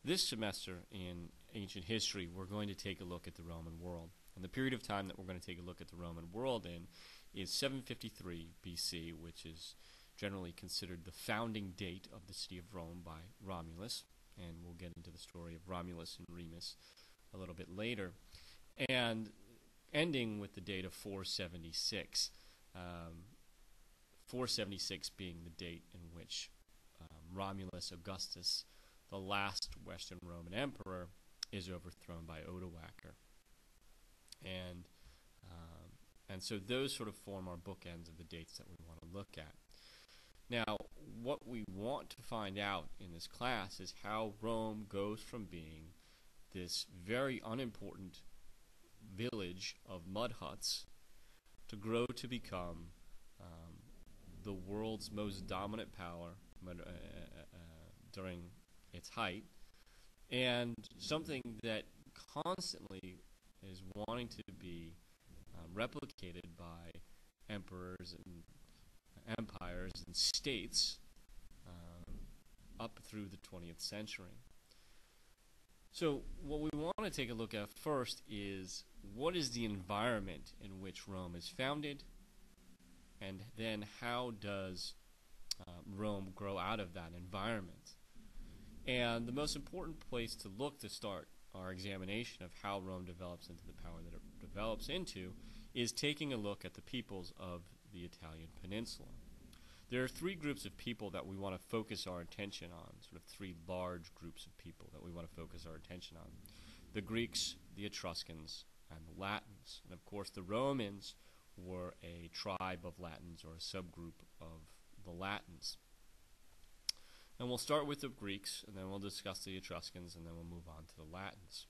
This semester in ancient history, we're going to take a look at the Roman world. And the period of time that we're going to take a look at the Roman world in is 753 BC, which is generally considered the founding date of the city of Rome by Romulus. And we'll get into the story of Romulus and Remus a little bit later. And ending with the date of 476. 476 being the date in which Romulus Augustus, the last Western Roman emperor, is overthrown by Odoacer. And so those sort of form our bookends of the dates that we want to look at. Now, what we want to find out in this class is how Rome goes from being this very unimportant village of mud huts to grow to become the world's most dominant power during its height, and something that constantly is wanting to be replicated by emperors and empires and states up through the 20th century. So what we want to take a look at first is what is the environment in which Rome is founded, and then how does Rome grow out of that environment. And the most important place to look to start our examination of how Rome develops into the power that it develops into is taking a look at the peoples of the Italian peninsula. There are three groups of people that we want to focus our attention on, sort of three large groups of people that we want to focus our attention on. The Greeks, the Etruscans, and the Latins. And of course the Romans were a tribe of Latins or a subgroup of the Latins. And we'll start with the Greeks, and then we'll discuss the Etruscans, and then we'll move on to the Latins.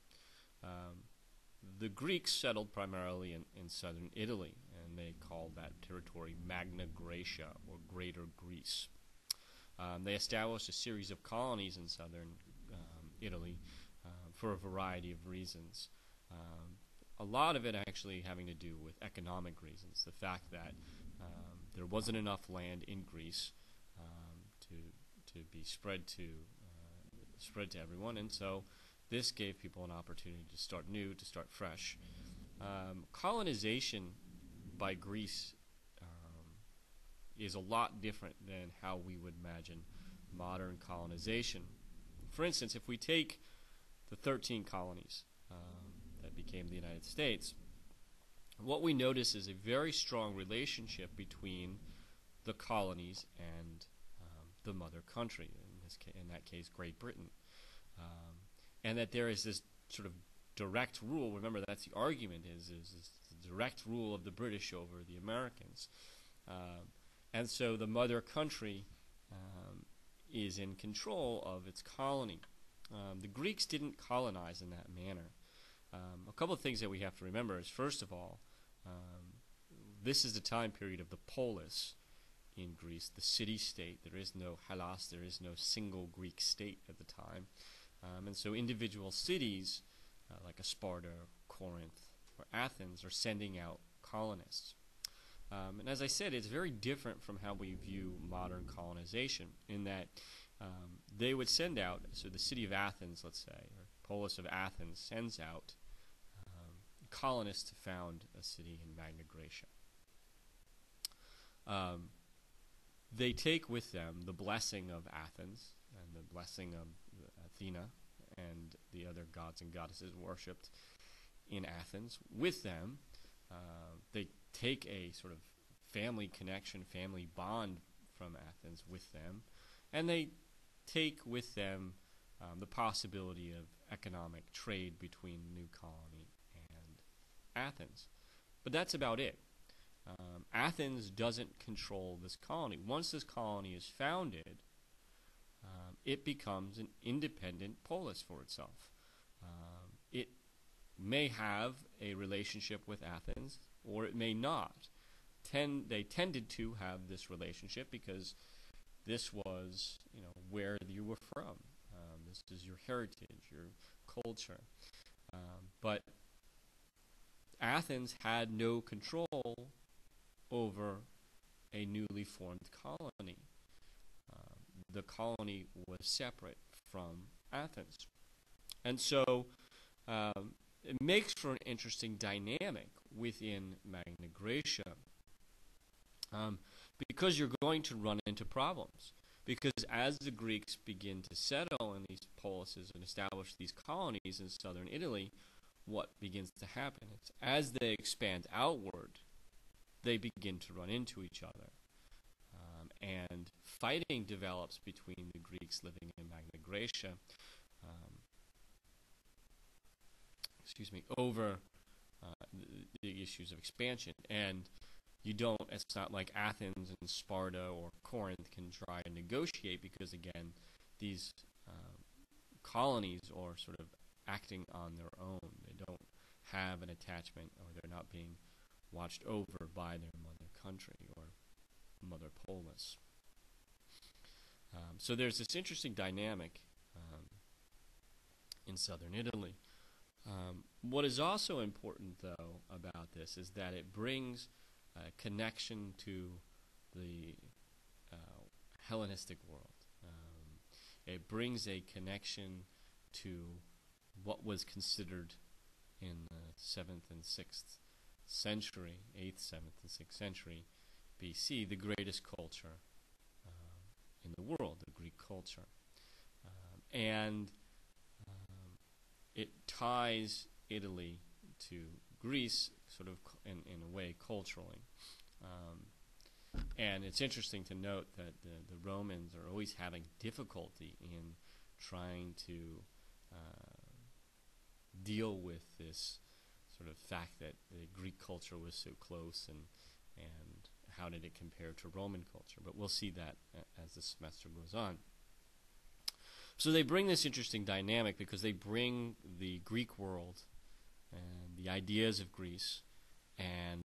The Greeks settled primarily in southern Italy, and they called that territory Magna Graecia, or Greater Greece. They established a series of colonies in southern Italy for a variety of reasons. A lot of it actually having to do with economic reasons. The fact that there wasn't enough land in Greece to be spread to everyone, and so this gave people an opportunity to start new, to start fresh. Colonization by Greece is a lot different than how we would imagine modern colonization. For instance, if we take the 13 colonies that became the United States, what we notice is a very strong relationship between the colonies and the mother country, in that case Great Britain, and that there is this sort of direct rule. Remember, that's the argument, is the direct rule of the British over the Americans, and so the mother country is in control of its colony. The Greeks didn't colonize in that manner. A couple of things that we have to remember is, first of all, this is the time period of the polis in Greece, the city-state. There is no Hellas, there is no single Greek state at the time. And so individual cities, like Sparta, Corinth, or Athens, are sending out colonists. And as I said, it's very different from how we view modern colonization, in that they would send out, so the city of Athens, let's say, or polis of Athens, sends out colonists to found a city in Magna Graecia. They take with them the blessing of Athens and the blessing of Athena and the other gods and goddesses worshipped in Athens with them. They take a sort of family connection, family bond from Athens with them, and they take with them the possibility of economic trade between the new colony and Athens. But that's about it. Athens doesn't control this colony. Once this colony is founded, it becomes an independent polis for itself. It may have a relationship with Athens, or it may not. They tended to have this relationship because this was, where you were from. This is your heritage, your culture. But Athens had no control over a newly formed colony. The colony was separate from Athens. And so it makes for an interesting dynamic within Magna Graecia, because you're going to run into problems. Because as the Greeks begin to settle in these polises and establish these colonies in southern Italy, what begins to happen is as they expand outward, they begin to run into each other. And fighting develops between the Greeks living in Magna Graecia, over the issues of expansion. And it's not like Athens and Sparta or Corinth can try and negotiate, because again, these colonies are sort of acting on their own. They don't have an attachment, or they're not being watched over by their mother country or mother polis. So there's this interesting dynamic in southern Italy. What is also important, though, about this is that it brings a connection to the Hellenistic world. It brings a connection to what was considered in the 7th and 6th century, 8th, 7th, and 6th century BC, the greatest culture in the world, the Greek culture. And it ties Italy to Greece sort of in a way culturally. And it's interesting to note that the Romans are always having difficulty in trying to deal with this sort of fact that the Greek culture was so close, and how did it compare to Roman culture. But we'll see that as the semester goes on. So they bring this interesting dynamic because they bring the Greek world and the ideas of Greece and